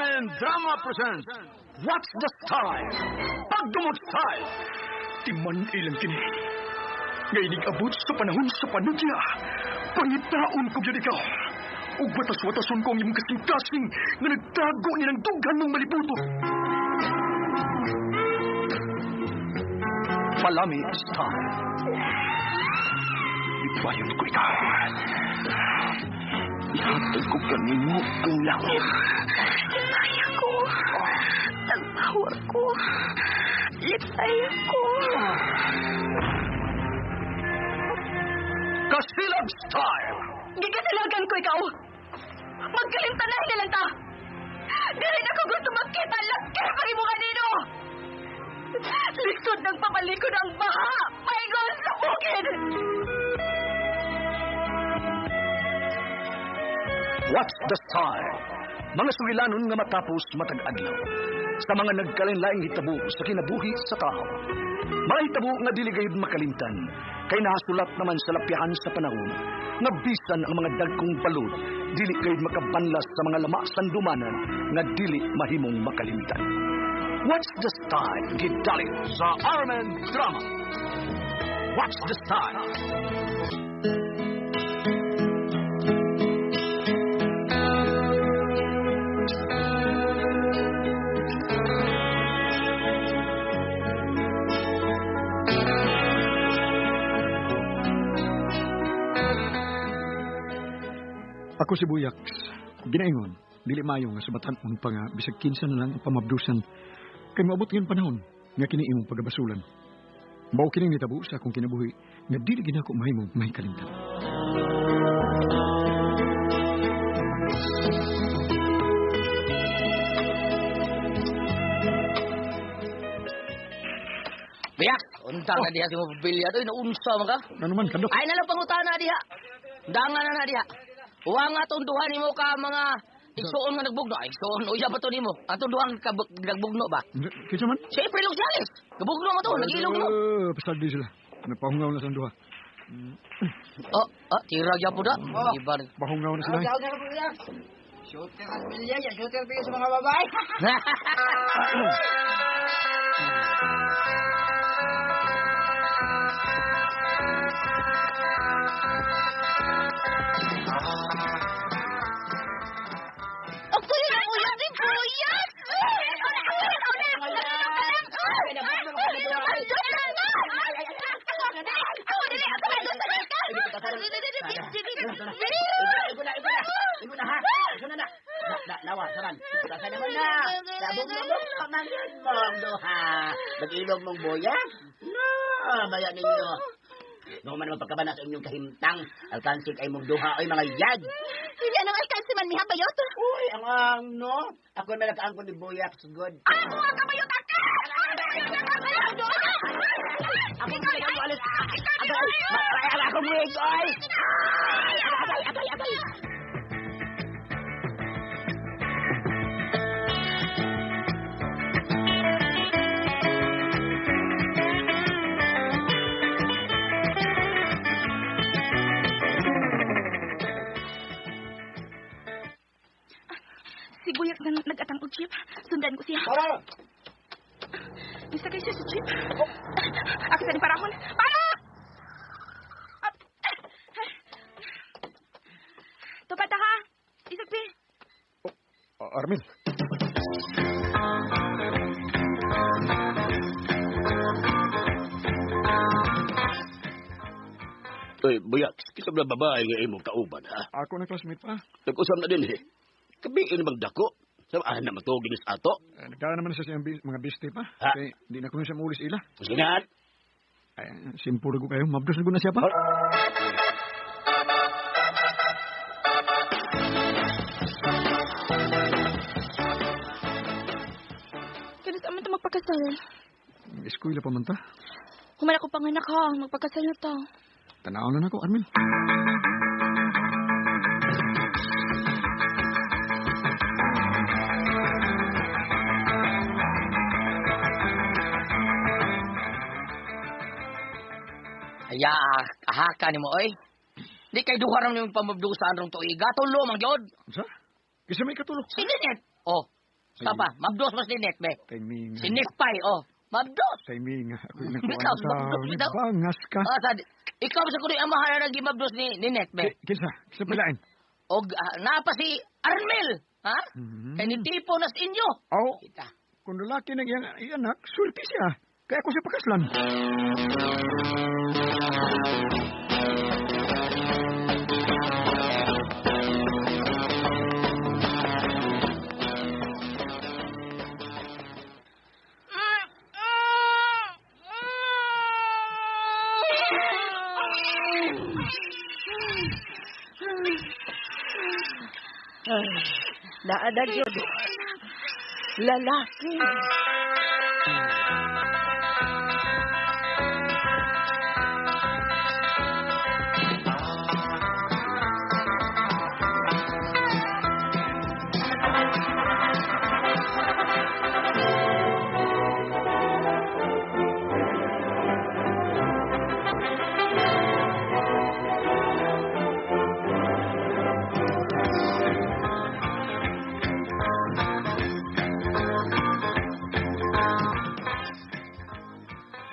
Armen Drama presents What's the Style? Pagdumot Style! Timan ilang kini. Ngayon abot sa panahon sa panudya. Pangitaon ko yun ikaw. Ug watas-watason ko ang iyong kasing-kasing na nagtago nilang dughan ng malibuto. Palami Style. Ibayon ko ikaw. Ihatag ko kanino ang langit. Lipay ako. Nagpawar ko. Lipay ako. Kasilag Style! Gigasilagan ko ikaw. Magkalimtan na lang ta. Di rin ako gusto magkita. Laki pa rin mo kanino. Likod ng papalikod ang baha. Paingon sa bukid. What's the Style? Mga sugilanon nga matapos matag-adlaw. Sa mga nagkalinlaing hitabo sa kinabuhi sa tao. Mga hitabo nga dili gayud makalimtan. Kay nasulat naman sa lapyahan sa panahon. Nga bisan ang mga dagkong balod. Dili gayud makabanlas sa mga lama sandumanan. Nga dili mahimong makalimtan. What's the Style? Gidalit sa Armen Drama. What's the Style? Ako si Buyaks. Ginaingon, dili mayo nga subatan-on pa nga bisag kinsa na lang ang pamabdusan. Kay maabot ngayon panahon nga kini imong pagabasulan. Mao kining nitabo sa akong kinabuhi nga dili ginako mahimong mahikalimtan. Biyak, untang na diha si mo bilya doy na unsa man ka? Ano man kadok? Ay nalang pangutana diha. Dangan na diha. Wa nga tunduhan nimo ka mga igsuon nga nagbugno. Ay igsuon uya ba to nimo? Ang tunduhan ka nagbugno ba? Kinsa man? Siyempre Lucianes. Kabugno mo to, nagilog mo. Pasal di sila. Napahungaw na sa duha. Tira gyud po da. Iba. Bahungaw na sila. Shooter ang bilya, shooter pa sa mga babae. Lawa, saran. Saka naman na. Labog-labog naman mong duha. Mag-ilog mong boya? No, maya ninyo. Noong man magpagkabana sa inyong kahimtang, alkansik ay mong duha ay mga yad. Hindi anong alkansi man niya bayot? Uy, ang no. Ako may nag-aangkon ni Boyak. Good. Ako ang kabayot ako! Ako may nag-aangkon. Agay, ako mo ay. Agay. Si Buyak na nag-atang og jeep. Sundan ko siya. Para! Isa kayo siya sa jeep. Ako sa parahon. Para! Tupat ha. Isagpi. Armin. Uy, Buyak, kita ba babae nga imong kauban, ha? Ako na classmate pa. Nag-usap na din, Kabiin bang dako? Saan na matugin sa ato? Nagkaan naman sa siyang mga biste pa. Ha? Kaya di na ko siya muulis ila. Singat! Ay, simpuro ko kayo. Mabdos na ko na siya pa. Kaya sa amin ito magpakasal. Eskwela pa man ta. Humala ko panganak ha. Magpakasal na to. Tanaw na ako, Armin. Ya, kahaka ni mo, oy. Di kay duha ram yung pamabdusan rong tuig. Gatulo, mangyod. Sa? Kasi may katulog. Sige, net. Oh, Sa pa, mabdos mas ni Net, be. Timing. Si Nespay, oh. Mabdos. Timing. Ako yung Bitaw, nagkuhan mabdos, sa... bitaw. Bangas ka. Ikaw sa kuno ang mahal na gimabdos ni Net, be. Kinsa pilain? Og napa si Armel, ha? Kay ni tipo nas inyo. Oh, Kita. kung lalaki na iyang anak, sulti siya. Kaya ako siya pakaslan. Naadag yun. Lalaki.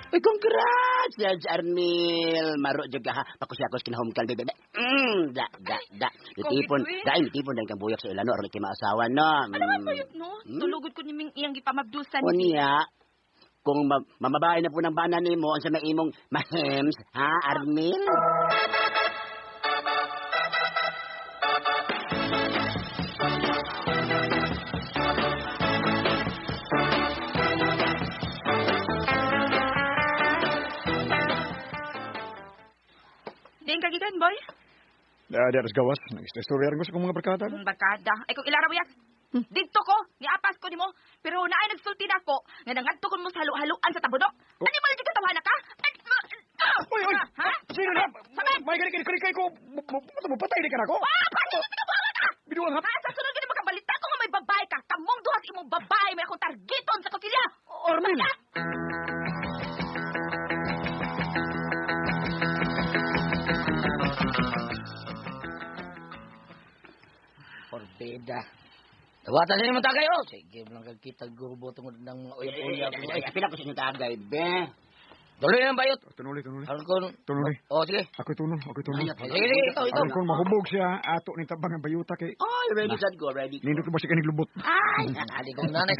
Uy, congrats, Judge Armil. Maro juga ha. Pakusyakos kinahumkan, bebe. Da. Itipon. Dahil itipon dahil kang buyak sa ilano. Aron maasawa, no? Ano man po yun, no? Tulugod ko niming iyang gipamabdusan. O niya, kung mamabahay na po ng bana ni mo, ang sa may imong mahems, ha, Armil? Diyan kagigan, boy. Di atas gawas. Nag-istorya rin ko sa kong mga barkada. Ang barkada. Ay, kung ilara mo yak. Dito ko, niapas ko nimo. Pero naay nagsulti na ko. Nga nangadto mo sa halo-haloan sa tabunok. Ano mo lang katawanan ka? Uy! Ha? Sino na? Sabay! May kay ko. Patay di ka na ko. Pati mo tinabawan ka! Biduang ha? Ha? Sa sunod ka na makabalita ko nga may babae ka. Kamong duhas imong babae may akong targeton sa kusilya. Armin! Forbida. Tawatan sa inyo tagay, oh. Sige, lang kagkita gubo tungod ng uyab-uyab. Pila ko sa inyo tagay, be. Tuloy ang bayot. Tunuli. Aron Tunuli. Oh, sige. Ako tunol. Sige, ikaw. Aron kung mahubog siya, ato ni tabang ang bayuta kay... Ay, ready, sad ko, ready. Nindot ko ba siya kanig lubot? Ay, adi kong nanay.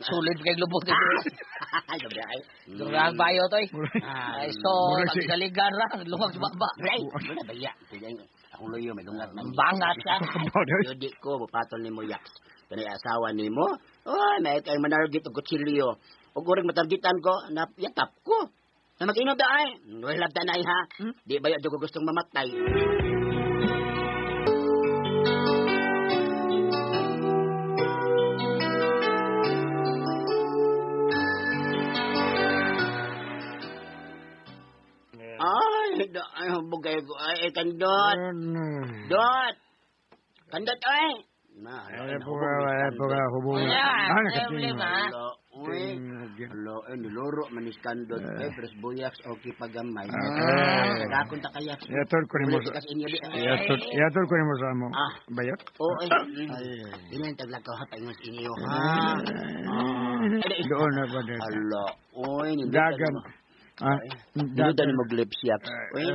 Sulit kay lubot ito. Ay, sabi ay. Durang bayot, oy. Ay, so, Murag si- nagkaligan lang. Lumag sa baba. Ay, wala ba ya? Akong loyo, may lungat na. Ang bangat ka. Yodi ko, bupatol ni mo yaks. Kanay asawa ni mo. Ay, may kay manargit og kutsilyo. Og urang matargitan ko, napyatap ko. Na mag-inom da ay. Wala ta na ha. Di ba yo ko gustong mamatay. Ay, bugay ko. Ay, kandot. Dot. Kandot, ay. Ay, puga, hubungan. Ayan, problema. Uy, niloro manis kandot. Ay, pres buyaks, okay pagamay. Kakon ta kayak. Yatol ko ni mo sa... Yatol ko ni mo sa mo. Bayot? Oo, ay. Ilan taglakaw ha, paingos inyo, ha? Doon na ba dito? Hala, uy, Dagan. Nilutan ni mo lips yaks. Uy,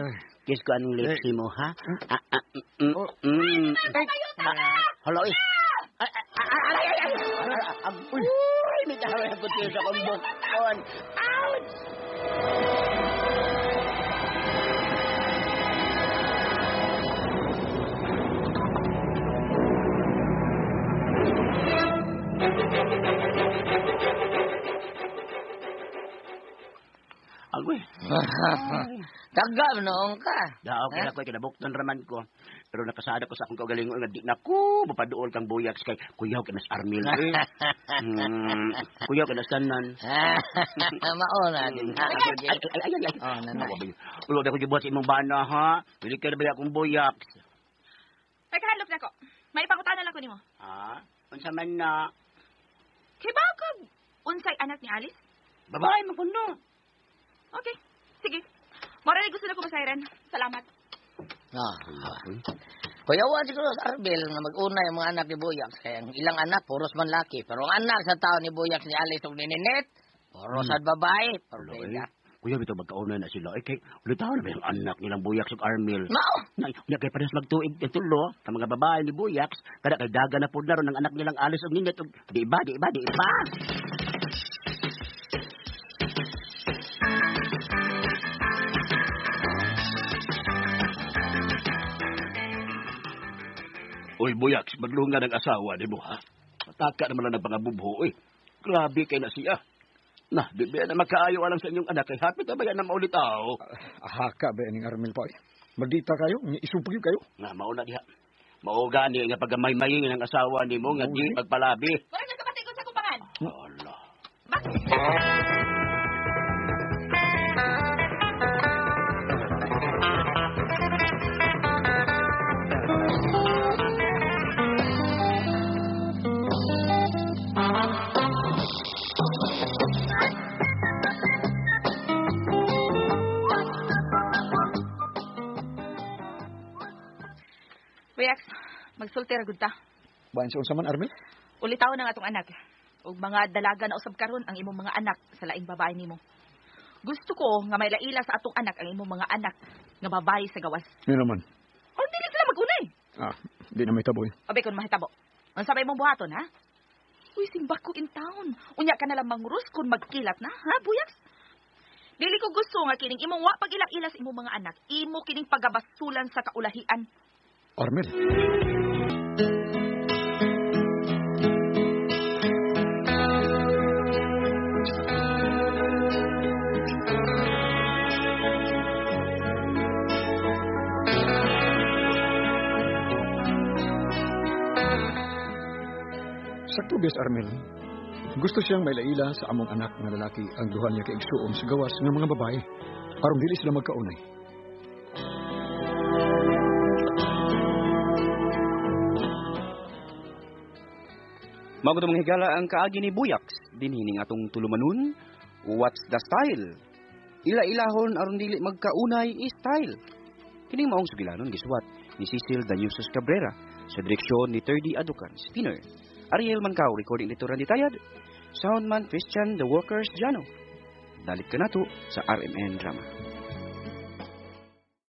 kiss ko anong lips mo, ha? Hala, uy. Uy, may tahawa ko tiyo sa kumbok. Ouch! Agoy. Taga, noong ka. Daaw kaya ko kinabukton raman ko. Pero nakasada ko sa akong kagalingon nga di na ko mapaduol kang buyaks kay kuyaw kinas Armil. Kuyaw kinas tanan. Mauna din. Ay. Oh, nanay. Ulo da ko gibuhat sa imong bana ha. Dili ka na ba akong buyaks? Ay, kahalop na ko. May pangutanan lang ko nimo. Ha? Unsa man na? Kay bakag unsay anak ni Alice? Babae mo kuno. Okay. Sige. Mora gusto na ko masayran. Salamat. Kuyawan siguro sa Arbel nga mag-una yung mga anak ni Buyak. Kaya ang ilang anak, puros man laki. Pero ang anak sa tao ni Buyak ni Alice ug ni Ninette, puros at babae. Parbeda. Kuya, bito magkauna na sila. Kay, ulit na ba yung anak nilang Buyaks ug Armil? Mao! Na kay parehas magtuig ang tulo, sa mga babae ni Buyaks, kada kay daga na po na ron ang anak nilang Alice ug Ninette. Di ba? Uy, Buyaks, maglunga ng asawa ni mo, ha? Mataka naman lang ng pangabubho, eh. Grabe kay na siya. Nah, di ba na magkaayo alam sa inyong anak, kay hapit na ba yan na maulit tao? Ahaka ba ning Armil pa? Magdita kayo, isupag kayo. Nga, mauna diha. Maugani nga pagkamay-mayin ng asawa ni mo, nga di magpalabi. Parang nagkapatid ko sa kumpangan. Allah. Bakit? Rex, magsulti ra gud ta. Bayan sa unsa man, Armil? Ulitaw na nga atong anak. Ug mga dalaga na usab karon ang imong mga anak sa laing babae nimo. Gusto ko nga may laila sa atong anak ang imong mga anak nga babae sa gawas. Yun naman. O dili sila magunay. Di na may taboy. Obe kun mahitabo. Unsa bay mong buhaton ha? Uy, simbak ko in town. Unya ka na lang mangurus kung magkilat na, ha, Buyaks? Dili ko gusto nga kining imong wa pag-ila-ila sa imong mga anak. Imo kining pagabasulan sa kaulahian. Armil. Sakto bes, Armil. Gusto siyang may laila sa among anak nga lalaki ang duha niya kay igsuon sa gawas ng mga babae. Aron dili sila magkaunay. Magod mga higala ang kaagi ni Buyaks, dinhining atong tulumanon, what's the style? Ila-ilahon aron dili magkaunay style. Kining maong sugilanon giswat ni Cecil Danyusos Cabrera sa direksyon ni Terdy Aducan, spinner. Ariel Mancao, recording editor Randy Tayad, soundman Christian The Workers Jano. Dalit ka nato sa RMN Drama.